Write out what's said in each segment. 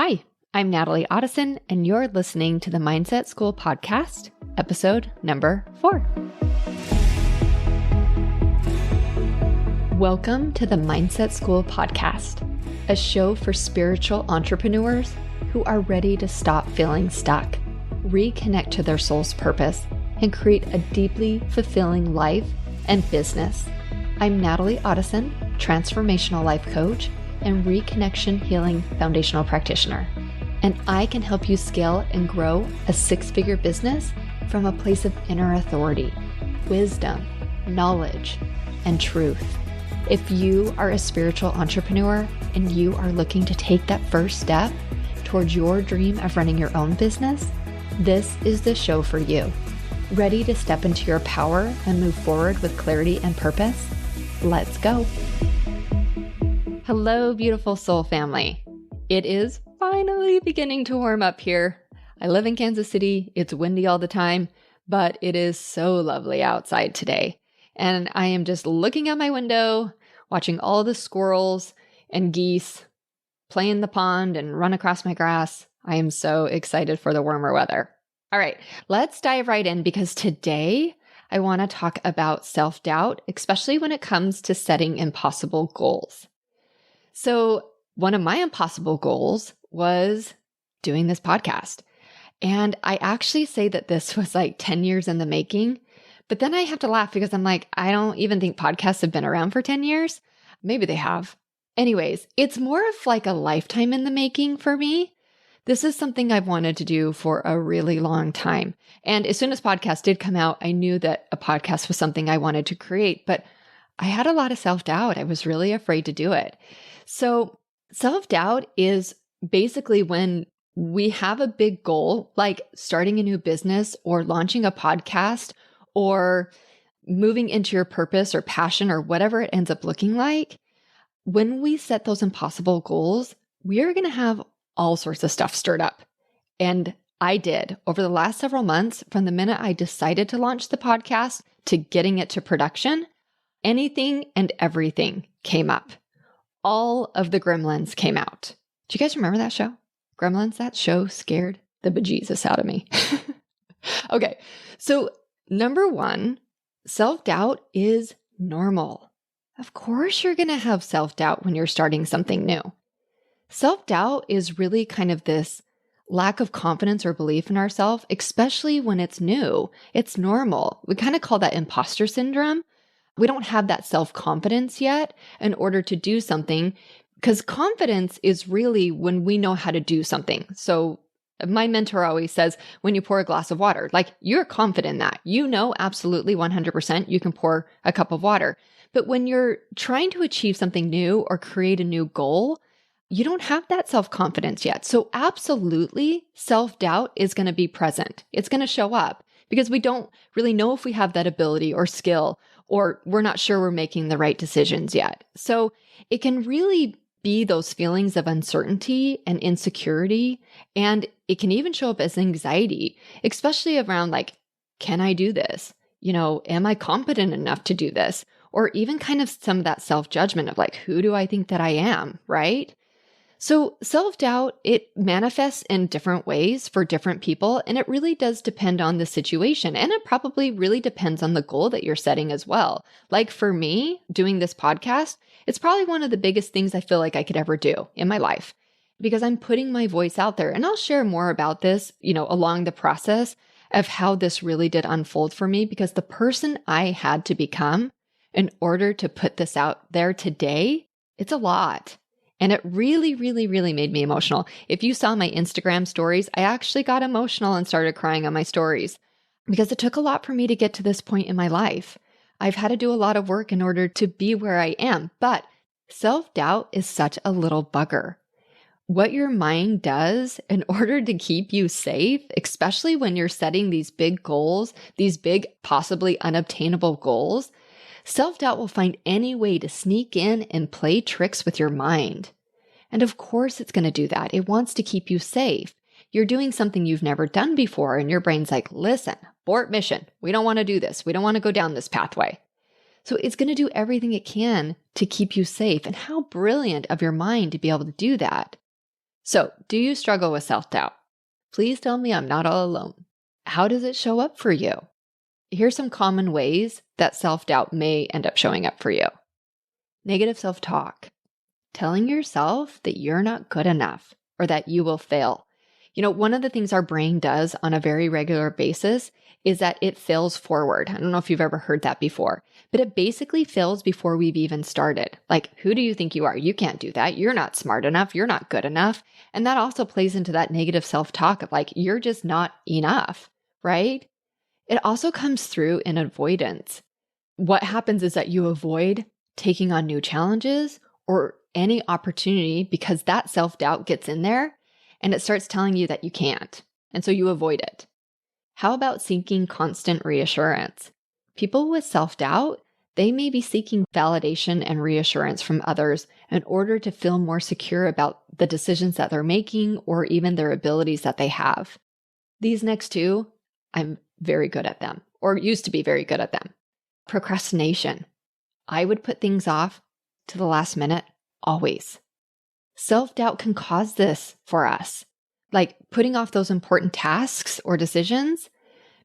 Hi, I'm Natalie Otteson, and you're listening to the Mindset School podcast, episode number 4. Welcome to the Mindset School podcast, a show for spiritual entrepreneurs who are ready to stop feeling stuck, reconnect to their soul's purpose, and create a deeply fulfilling life and business. I'm Natalie Otteson, transformational life coach and reconnection healing foundational practitioner. And I can help you scale and grow a 6-figure business from a place of inner authority, wisdom, knowledge, and truth. If you are a spiritual entrepreneur and you are looking to take that first step towards your dream of running your own business, this is the show for you. Ready to step into your power and move forward with clarity and purpose? Let's go. Hello, beautiful soul family. It is finally beginning to warm up here. I live in Kansas City. It's windy all the time, but it is so lovely outside today. And I am just looking out my window, watching all the squirrels and geese play in the pond and run across my grass. I am so excited for the warmer weather. All right, let's dive right in because today I want to talk about self-doubt, especially when it comes to setting impossible goals. So one of my impossible goals was doing this podcast. And I actually say that this was like 10 years in the making, but then I have to laugh because I'm like, I don't even think podcasts have been around for 10 years. Maybe they have. Anyways, it's more of like a lifetime in the making for me. This is something I've wanted to do for a really long time. And as soon as podcasts did come out, I knew that a podcast was something I wanted to create, but I had a lot of self-doubt. I was really afraid to do it. So self-doubt is basically when we have a big goal, like starting a new business or launching a podcast or moving into your purpose or passion or whatever it ends up looking like. When we set those impossible goals, we are going to have all sorts of stuff stirred up. And I did over the last several months, from the minute I decided to launch the podcast to getting it to production, anything and everything came up. All of the gremlins came out. Do you guys remember that show? Gremlins, that show scared the bejesus out of me. Okay, so number 1, self-doubt is normal. Of course, you're going to have self-doubt when you're starting something new. Self-doubt is really kind of this lack of confidence or belief in ourselves, especially when it's new. It's normal. We kind of call that imposter syndrome. We don't have that self-confidence yet in order to do something, because confidence is really when we know how to do something. So my mentor always says, when you pour a glass of water, like you're confident in that. You know absolutely 100% you can pour a cup of water. But when you're trying to achieve something new or create a new goal, you don't have that self-confidence yet. So absolutely, self-doubt is going to be present. It's going to show up because we don't really know if we have that ability or skill, or we're not sure we're making the right decisions yet. So it can really be those feelings of uncertainty and insecurity, and it can even show up as anxiety, especially around like, can I do this? Am I competent enough to do this? Or even kind of some of that self-judgment of like, who do I think that I am, right? So self-doubt, it manifests in different ways for different people, and it really does depend on the situation. And it probably really depends on the goal that you're setting as well. Like for me, doing this podcast, it's probably one of the biggest things I feel like I could ever do in my life because I'm putting my voice out there. And I'll share more about this, along the process of how this really did unfold for me, because the person I had to become in order to put this out there today, it's a lot. And it really, really, really made me emotional. If you saw my Instagram stories, I actually got emotional and started crying on my stories because it took a lot for me to get to this point in my life. I've had to do a lot of work in order to be where I am, but self-doubt is such a little bugger. What your mind does in order to keep you safe, especially when you're setting these big goals, these big, possibly unobtainable goals, self-doubt will find any way to sneak in and play tricks with your mind. And of course it's going to do that. It wants to keep you safe. You're doing something you've never done before, and your brain's like, listen, abort mission. We don't want to do this. We don't want to go down this pathway. So it's going to do everything it can to keep you safe. And how brilliant of your mind to be able to do that. So, do you struggle with self-doubt? Please tell me I'm not all alone. How does it show up for you? Here's some common ways that self-doubt may end up showing up for you. Negative self-talk, telling yourself that you're not good enough or that you will fail. One of the things our brain does on a very regular basis is that it fails forward. I don't know if you've ever heard that before, but it basically fails before we've even started. Like, who do you think you are? You can't do that. You're not smart enough. You're not good enough. And that also plays into that negative self-talk of like, you're just not enough, right? It also comes through in avoidance. What happens is that you avoid taking on new challenges or any opportunity because that self-doubt gets in there and it starts telling you that you can't. And so you avoid it. How about seeking constant reassurance? People with self-doubt, they may be seeking validation and reassurance from others in order to feel more secure about the decisions that they're making or even their abilities that they have. These next two, I'm very good at them, or used to be very good at them. Procrastination. I would put things off to the last minute, always. Self-doubt can cause this for us, like putting off those important tasks or decisions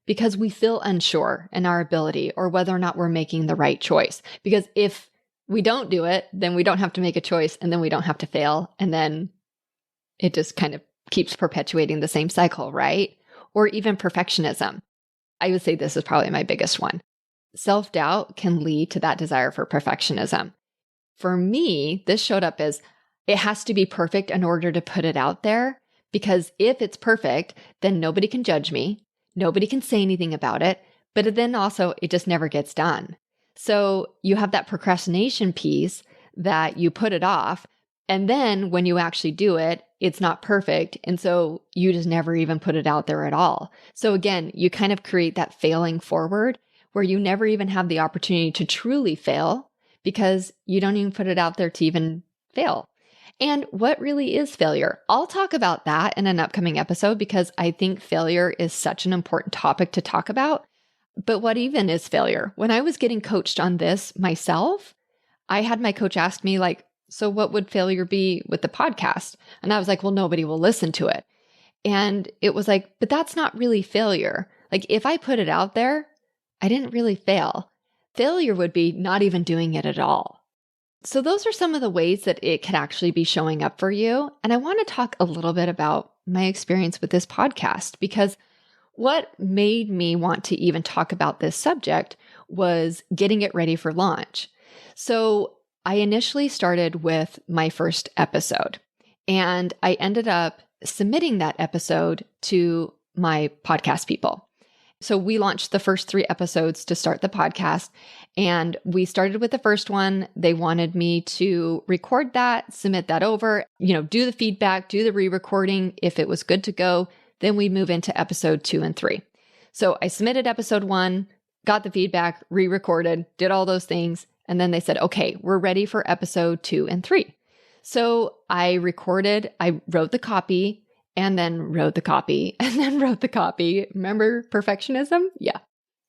because we feel unsure in our ability or whether or not we're making the right choice. Because if we don't do it, then we don't have to make a choice and then we don't have to fail. And then it just kind of keeps perpetuating the same cycle, right? Or even perfectionism. I would say this is probably my biggest one. Self-doubt can lead to that desire for perfectionism. For me, this showed up as it has to be perfect in order to put it out there, because if it's perfect, then nobody can judge me. Nobody can say anything about it, but then also it just never gets done. So you have that procrastination piece that you put it off. And then when you actually do it, it's not perfect. And so you just never even put it out there at all. So again, you kind of create that failing forward where you never even have the opportunity to truly fail because you don't even put it out there to even fail. And what really is failure? I'll talk about that in an upcoming episode because I think failure is such an important topic to talk about. But what even is failure? When I was getting coached on this myself, I had my coach ask me like, so what would failure be with the podcast? And I was like, well, nobody will listen to it. And it was like, but that's not really failure. Like if I put it out there, I didn't really fail. Failure would be not even doing it at all. So those are some of the ways that it can actually be showing up for you. And I want to talk a little bit about my experience with this podcast because what made me want to even talk about this subject was getting it ready for launch. So I initially started with my first episode and I ended up submitting that episode to my podcast people. So we launched the first 3 episodes to start the podcast, and we started with the first one. They wanted me to record that, submit that over, do the feedback, do the re-recording. If it was good to go, then we move into episode 2 and 3. So I submitted episode 1, got the feedback, re-recorded, did all those things. And then they said, okay, we're ready for episode 2 and 3. So I wrote the copy, and then wrote the copy, and then wrote the copy. Remember perfectionism? Yeah.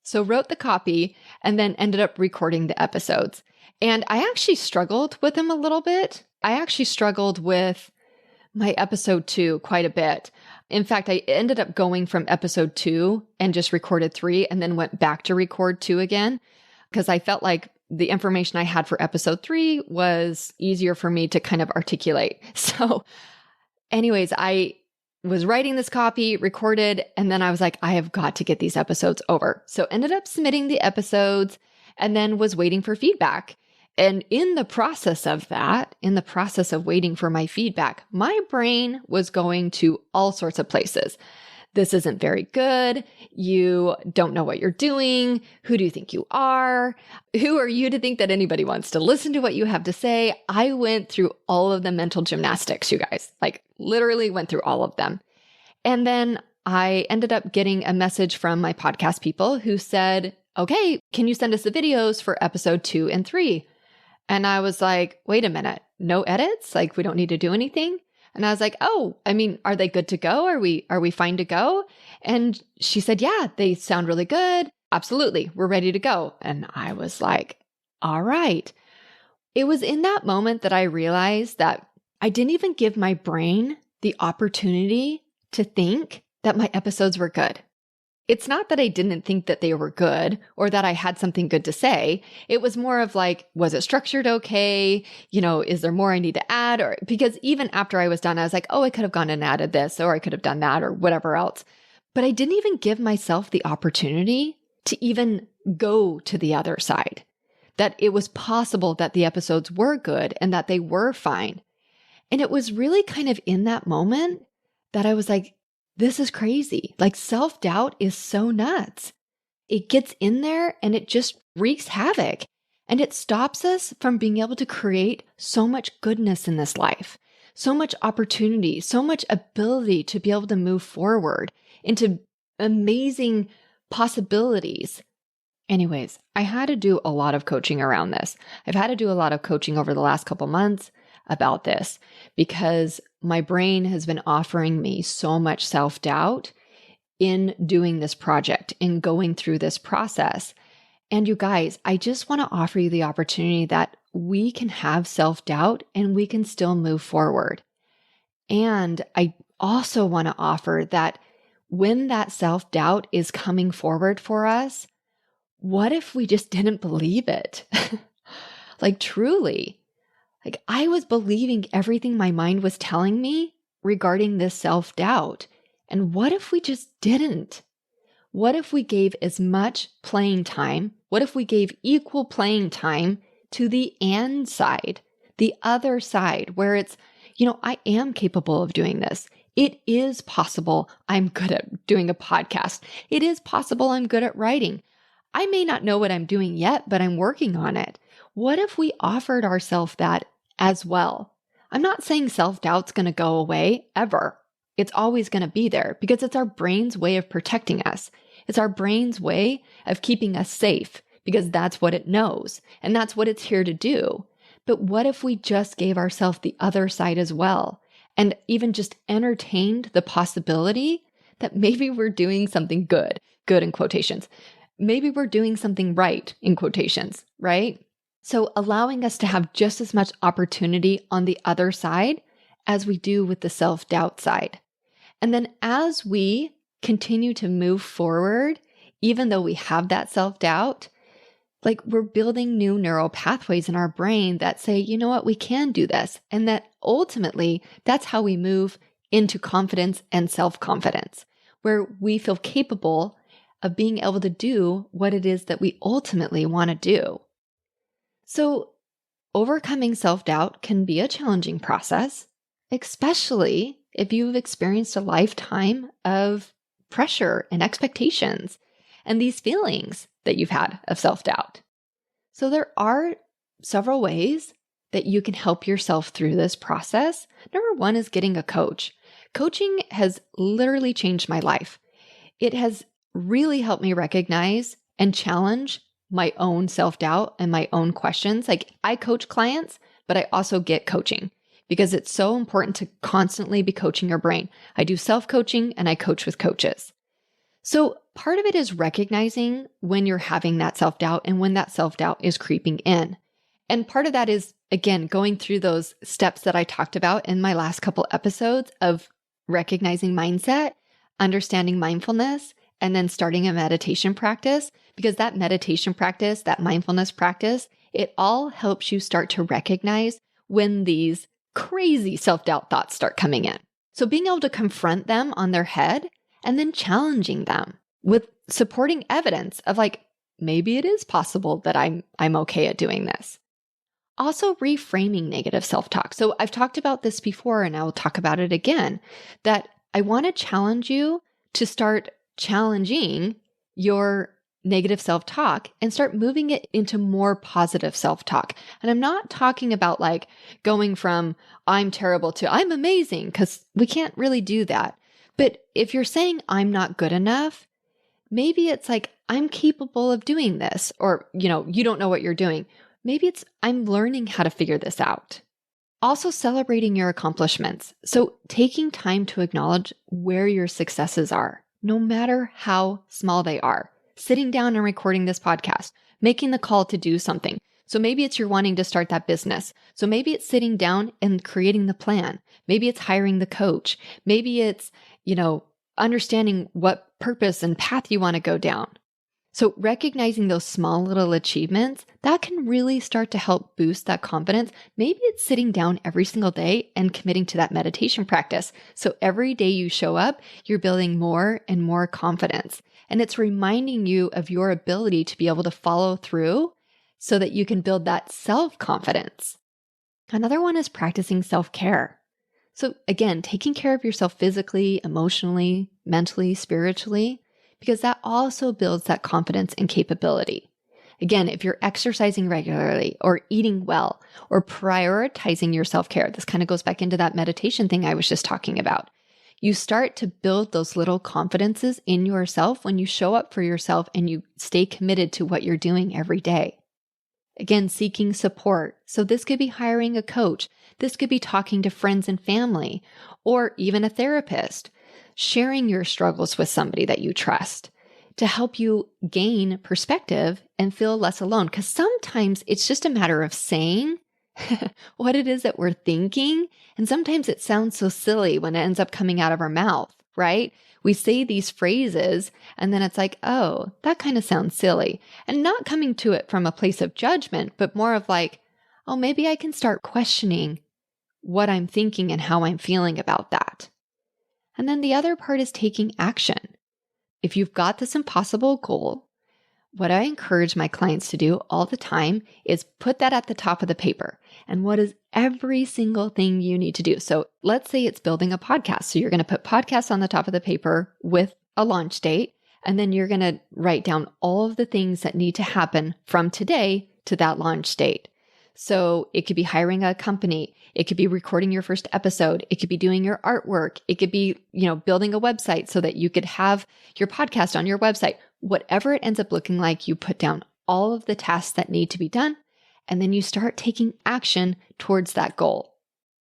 So wrote the copy, and then ended up recording the episodes. And I actually struggled with them a little bit. I actually struggled with my episode 2 quite a bit. In fact, I ended up going from episode 2 and just recorded 3, and then went back to record 2 again, because I felt like the information I had for episode 3 was easier for me to kind of articulate. So anyways, I was writing this copy, recorded, and then I was like, I have got to get these episodes over. So ended up submitting the episodes and then was waiting for feedback. And in the process of that, in the process of waiting for my feedback, my brain was going to all sorts of places. This isn't very good. You don't know what you're doing. Who do you think you are? Who are you to think that anybody wants to listen to what you have to say? I went through all of the mental gymnastics, you guys, like literally went through all of them. And then I ended up getting a message from my podcast people who said, okay, can you send us the videos for episode 2 and 3? And I was like, wait a minute, no edits? Like we don't need to do anything? And I was like, oh, are they good to go? Are we fine to go? And she said, yeah, they sound really good. Absolutely. We're ready to go. And I was like, all right. It was in that moment that I realized that I didn't even give my brain the opportunity to think that my episodes were good. It's not that I didn't think that they were good or that I had something good to say. It was more of like, was it structured okay? Is there more I need to add? Or because even after I was done, I was like, oh, I could have gone and added this, or I could have done that, or whatever else. But I didn't even give myself the opportunity to even go to the other side, that it was possible that the episodes were good and that they were fine. And it was really kind of in that moment that I was like, this is crazy. Like self-doubt is so nuts. It gets in there and it just wreaks havoc. And it stops us from being able to create so much goodness in this life, so much opportunity, so much ability to be able to move forward into amazing possibilities. Anyways, I had to do a lot of coaching around this. I've had to do a lot of coaching over the last couple months about this because my brain has been offering me so much self-doubt in doing this project, in going through this process. And you guys, I just want to offer you the opportunity that we can have self-doubt and we can still move forward. And I also want to offer that when that self-doubt is coming forward for us, what if we just didn't believe it? Like truly, like I was believing everything my mind was telling me regarding this self-doubt. And what if we just didn't? What if we gave as much playing time? What if we gave equal playing time to the and side, the other side, where it's, I am capable of doing this. It is possible I'm good at doing a podcast. It is possible I'm good at writing. I may not know what I'm doing yet, but I'm working on it. What if we offered ourselves that as well? I'm not saying self-doubt's going to go away ever. It's always going to be there because it's our brain's way of protecting us. It's our brain's way of keeping us safe because that's what it knows and that's what it's here to do. But what if we just gave ourselves the other side as well and even just entertained the possibility that maybe we're doing something good in quotations. Maybe we're doing something right in quotations, right? So allowing us to have just as much opportunity on the other side as we do with the self-doubt side. And then as we continue to move forward, even though we have that self-doubt, like we're building new neural pathways in our brain that say, you know what, we can do this. And that ultimately, that's how we move into confidence and self-confidence, where we feel capable of being able to do what it is that we ultimately want to do. So overcoming self-doubt can be a challenging process, especially if you've experienced a lifetime of pressure and expectations and these feelings that you've had of self-doubt. So there are several ways that you can help yourself through this process. Number one is getting a coach. Coaching has literally changed my life. It has really helped me recognize and challenge my own self-doubt and my own questions. Like I coach clients, but I also get coaching because it's so important to constantly be coaching your brain. I do self-coaching and I coach with coaches. So part of it is recognizing when you're having that self-doubt and when that self-doubt is creeping in. And part of that is, again, going through those steps that I talked about in my last couple episodes of recognizing mindset, understanding mindfulness, and then starting a meditation practice, because that meditation practice, that mindfulness practice, it all helps you start to recognize when these crazy self-doubt thoughts start coming in. So being able to confront them on their head and then challenging them with supporting evidence of like, maybe it is possible that I'm okay at doing this. Also reframing negative self-talk. So I've talked about this before and I will talk about it again, that I want to challenge you to start challenging your negative self-talk and start moving it into more positive self-talk. And I'm not talking about like going from I'm terrible to I'm amazing, because we can't really do that. But if you're saying I'm not good enough, maybe it's like I'm capable of doing this, or you don't know what you're doing. Maybe it's I'm learning how to figure this out. Also celebrating your accomplishments. So taking time to acknowledge where your successes are, no matter how small they are. Sitting down and recording this podcast, making the call to do something, So maybe it's you're wanting to start that business. So maybe it's sitting down and creating the plan. Maybe it's hiring the coach. Maybe it's, understanding what purpose and path you want to go down. So recognizing those small little achievements, that can really start to help boost that confidence. Maybe it's sitting down every single day and committing to that meditation practice. So every day you show up, you're building more and more confidence. And it's reminding you of your ability to be able to follow through so that you can build that self-confidence. Another one is practicing self-care. So again, taking care of yourself physically, emotionally, mentally, spiritually, because that also builds that confidence and capability. Again, if you're exercising regularly or eating well or prioritizing your self-care, this kind of goes back into that meditation thing I was just talking about. You start to build those little confidences in yourself when you show up for yourself and you stay committed to what you're doing every day. Again, seeking support. So this could be hiring a coach. This could be talking to friends and family, or even a therapist, sharing your struggles with somebody that you trust to help you gain perspective and feel less alone. Because sometimes it's just a matter of saying what it is that we're thinking. And sometimes it sounds so silly when it ends up coming out of our mouth, right? We say these phrases and then it's like, oh, that kind of sounds silly. And not coming to it from a place of judgment, but more of like, oh, maybe I can start questioning what I'm thinking and how I'm feeling about that. And then the other part is taking action. If you've got this impossible goal, what I encourage my clients to do all the time is put that at the top of the paper. And what is every single thing you need to do? So let's say it's building a podcast. So you're going to put podcasts on the top of the paper with a launch date. And then you're going to write down all of the things that need to happen from today to that launch date. So it could be hiring a company. It could be recording your first episode. It could be doing your artwork. It could be, building a website so that you could have your podcast on your website. Whatever it ends up looking like, you put down all of the tasks that need to be done, and then you start taking action towards that goal.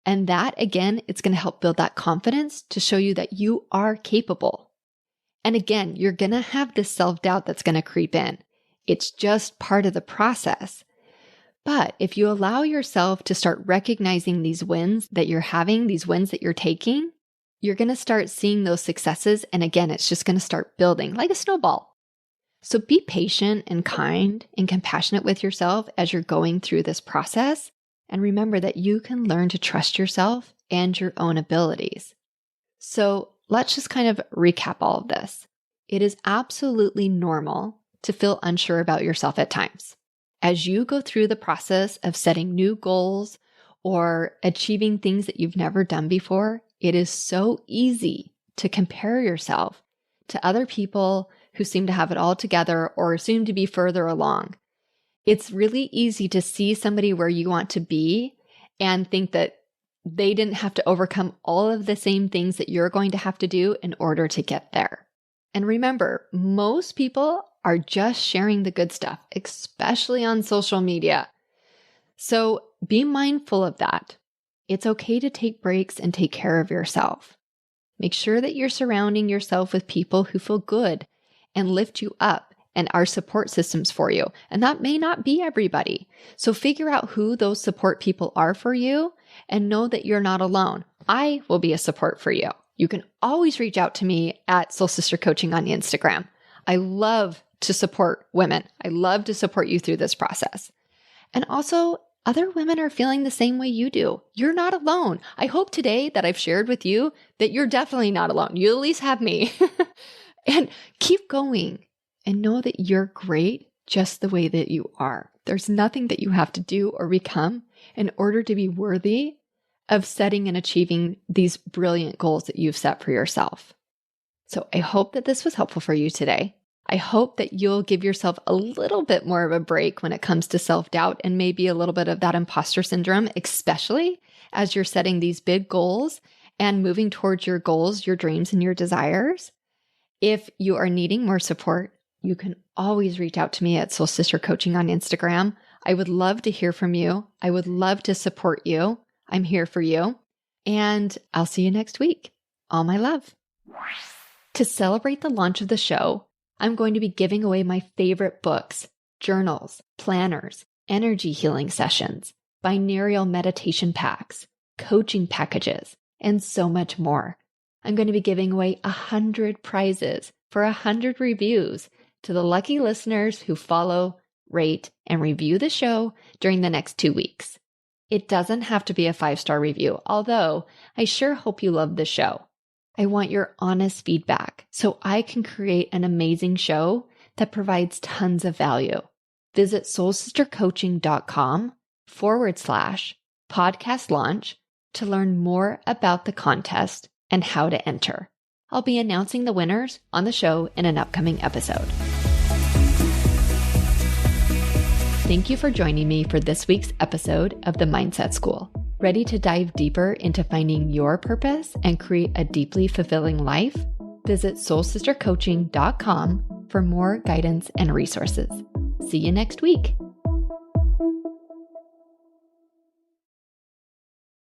And that, again, it's going to help build that confidence to show you that you are capable. And again, you're going to have this self-doubt that's going to creep in. It's just part of the process. But if you allow yourself to start recognizing these wins that you're having, these wins that you're taking, you're going to start seeing those successes. And again, it's just going to start building like a snowball. So be patient and kind and compassionate with yourself as you're going through this process. And remember that you can learn to trust yourself and your own abilities. So let's just kind of recap all of this. It is absolutely normal to feel unsure about yourself at times. As you go through the process of setting new goals or achieving things that you've never done before, it is so easy to compare yourself to other people who seem to have it all together or seem to be further along. It's really easy to see somebody where you want to be and think that they didn't have to overcome all of the same things that you're going to have to do in order to get there. And remember, most people are just sharing the good stuff, especially on social media. So be mindful of that. It's okay to take breaks and take care of yourself. Make sure that you're surrounding yourself with people who feel good and lift you up and are support systems for you. And that may not be everybody. So figure out who those support people are for you and know that you're not alone. I will be a support for you. You can always reach out to me at Soul Sister Coaching on Instagram. I love to support women. I love to support you through this process. And also, other women are feeling the same way you do. You're not alone. I hope today that I've shared with you that you're definitely not alone. You at least have me. And keep going and know that you're great just the way that you are. There's nothing that you have to do or become in order to be worthy of setting and achieving these brilliant goals that you've set for yourself. So I hope that this was helpful for you today. I hope that you'll give yourself a little bit more of a break when it comes to self-doubt and maybe a little bit of that imposter syndrome, especially as you're setting these big goals and moving towards your goals, your dreams, and your desires. If you are needing more support, you can always reach out to me at Soul Sister Coaching on Instagram. I would love to hear from you. I would love to support you. I'm here for you. And I'll see you next week. All my love. To celebrate the launch of the show, I'm going to be giving away my favorite books, journals, planners, energy healing sessions, binaural meditation packs, coaching packages, and so much more. I'm going to be giving away 100 prizes for 100 reviews to the lucky listeners who follow, rate, and review the show during the next 2 weeks. It doesn't have to be a 5-star review, although I sure hope you love the show. I want your honest feedback so I can create an amazing show that provides tons of value. Visit soulsistercoaching.com/podcast launch to learn more about the contest and how to enter. I'll be announcing the winners on the show in an upcoming episode. Thank you for joining me for this week's episode of The Mindset School. Ready to dive deeper into finding your purpose and create a deeply fulfilling life? Visit soulsistercoaching.com for more guidance and resources. See you next week.